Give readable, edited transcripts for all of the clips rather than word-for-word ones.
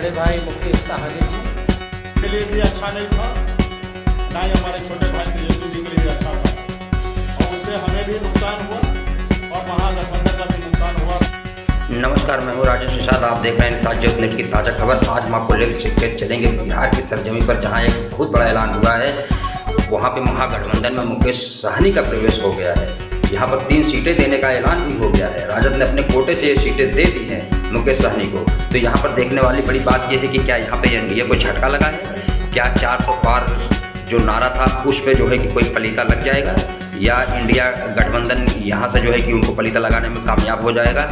बड़े भाई मुकेश साहनी जी के लिए भी अच्छा नहीं था, ना ही हमारे छोटे भाई तेजस्वी जी के लिए भी अच्छा था, और उससे हमें भी नुकसान हुआ और महागठबंधन का भी नुकसान हुआ। नमस्कार, मैं हूँ राजेश निषाद। आप देख रहे हैं निषाद ज्योति न्यूज़ की ताज़ा खबर। आज हम आपको लेकर चलेंगे बिहार की सरजमी पर, जहाँ एक बहुत बड़ा ऐलान हुआ है। वहाँ पे महागठबंधन में मुकेश साहनी का प्रवेश हो गया है। यहाँ पर 3 सीटें देने का ऐलान भी हो गया है। राजद ने अपने कोटे से ये सीटें दे दी हैं मुकेश साहनी को। तो यहाँ पर देखने वाली बड़ी बात यह है कि क्या यहाँ पे एनडीए को झटका लगा है, क्या 400 पार जो नारा था उस पर जो है कि कोई पलीता लग जाएगा, या इंडिया गठबंधन यहाँ से जो है कि उनको पलीता लगाने में कामयाब हो जाएगा।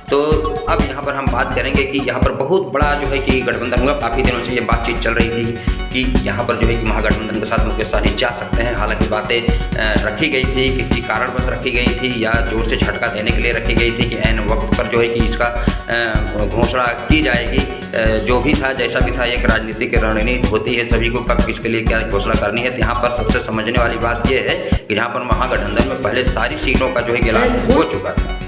तो अब यहाँ पर हम बात करेंगे कि यहाँ पर बहुत बड़ा जो है कि गठबंधन हुआ। काफ़ी दिनों से ये बातचीत चल रही थी कि यहाँ पर जो है कि महागठबंधन के साथ मुकेश साहनी जा सकते हैं। हालांकि बातें रखी गई थी, किसी कारणवश रखी गई थी या जोर से झटका देने के लिए रखी गई थी कि ऐन वक्त पर जो है कि इसका घोषणा की जाएगी। जो भी था, जैसा भी था, एक राजनीतिक रणनीति होती है सभी को कब किसके लिए क्या घोषणा करनी है। तो यहाँ पर सबसे समझने वाली बात यह है कि यहाँ पर महागठबंधन में पहले सारी सीटों का जो है ऐलान हो चुका था।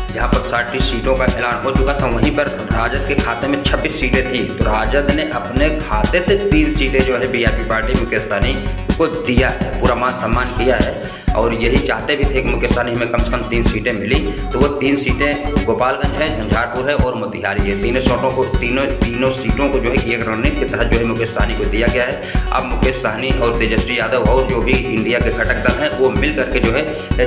जहाँ पर 60 सीटों का ऐलान हो चुका था, वहीं पर राजद के खाते में 26 सीटें थी। तो राजद ने अपने खाते से 3 सीटें जो है वीआईपी पार्टी मुकेश साहनी को दिया है, पूरा मान सम्मान किया है। और यही चाहते भी थे कि मुकेश साहनी हमें कम से कम 3 सीटें मिली। तो वो 3 सीटें गोपालगंज है, झंझारपुर है और मोतिहारी है। तीनों सीटों को जो है कि एक रणनीति के तहत जो है मुकेश साहनी को दिया गया है। अब मुकेश साहनी और तेजस्वी यादव और जो भी इंडिया के घटक दल हैं वो मिल करके जो है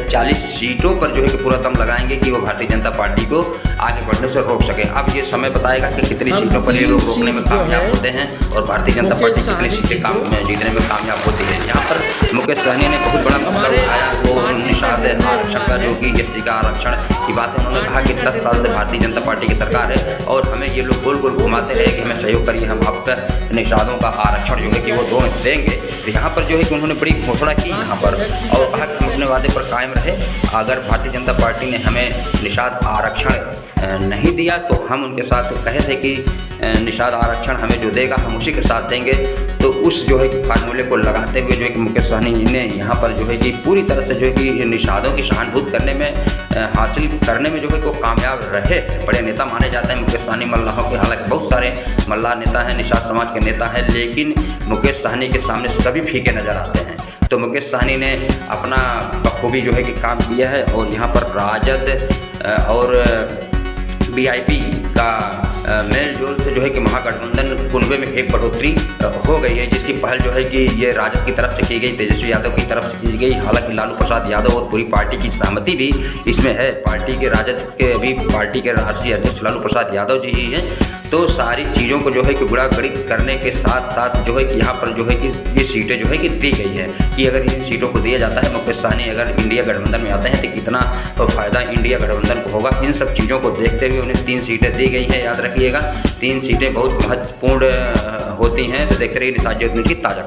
40 सीटों पर जो है कि पूरा दम लगाएंगे कि वो भारतीय जनता पार्टी को आगे बढ़ने से रोक सके। अब ये समय बताएगा कि कितनी सीटों पर ये लोग रोकने में कामयाब होते हैं और भारतीय जनता पार्टी कितनी सीटें जीतने में कामयाब होती है। यहाँ पर मुकेश साहनी ने बहुत बड़ा मुद्दा उठाया, वो निषाद आरक्षण का, जो कि एससी का आरक्षण की बात है। उन्होंने कहा कि 10 साल से भारतीय जनता पार्टी की सरकार है और हमें ये लोग गोल गोल घुमाते रहे कि हमें सहयोग करिए, हम अब तक निषादों का आरक्षण जो है कि वो देंगे। तो यहाँ पर जो है कि उन्होंने बड़ी घोषणा की यहाँ पर और कहा कि हम अपने वादे पर कायम रहे। अगर भारतीय जनता पार्टी ने हमें निषाद आरक्षण नहीं दिया तो हम उनके साथ कहे थे कि निषाद आरक्षण हमें जो देगा हम उसी के साथ देंगे। तो उस जो है फार्मूले को लगाते हुए जो है कि मुकेश साहनी ने यहाँ पर जो है कि पूरी तरह से जो है कि निषादों की सहानुभूति करने में हासिल करने में जो है वो कामयाब रहे। बड़े नेता माने जाते हैं मुकेश साहनी मल्लाहों के। हालांकि बहुत सारे मल्लाह नेता हैं, निषाद समाज के नेता हैं, लेकिन मुकेश साहनी के सामने सभी फीके नज़र आते हैं। तो मुकेश साहनी ने अपना बखूबी जो है कि काम किया है और यहाँ पर राजद और वीआईपी का मेल जोल से जो है कि महागठबंधन कुनबे में एक बढ़ोतरी हो गई है, जिसकी पहल जो है कि ये राजद की तरफ से की गई, तेजस्वी यादव की तरफ से की गई। हालांकि लालू प्रसाद यादव और पूरी पार्टी की सहमति भी इसमें है। पार्टी के राजद के अभी पार्टी के राष्ट्रीय अध्यक्ष लालू प्रसाद यादव जी ही हैं। तो सारी चीज़ों को जो है कि गुड़ागड़ी करने के साथ साथ जो है कि यहाँ पर जो है कि ये सीटें जो है कि दी गई है कि अगर इन सीटों को दिया जाता है, मुकेश साहनी अगर इंडिया गठबंधन में आते हैं तो कितना फ़ायदा इंडिया गठबंधन को होगा। इन सब चीज़ों को देखते हुए उन्हें 3 सीटें दी गई हैं। याद रखिएगा, 3 सीटें बहुत महत्वपूर्ण होती हैं। तो देखते रहिए निषाद ज्योति न्यूज़ की ताज़ा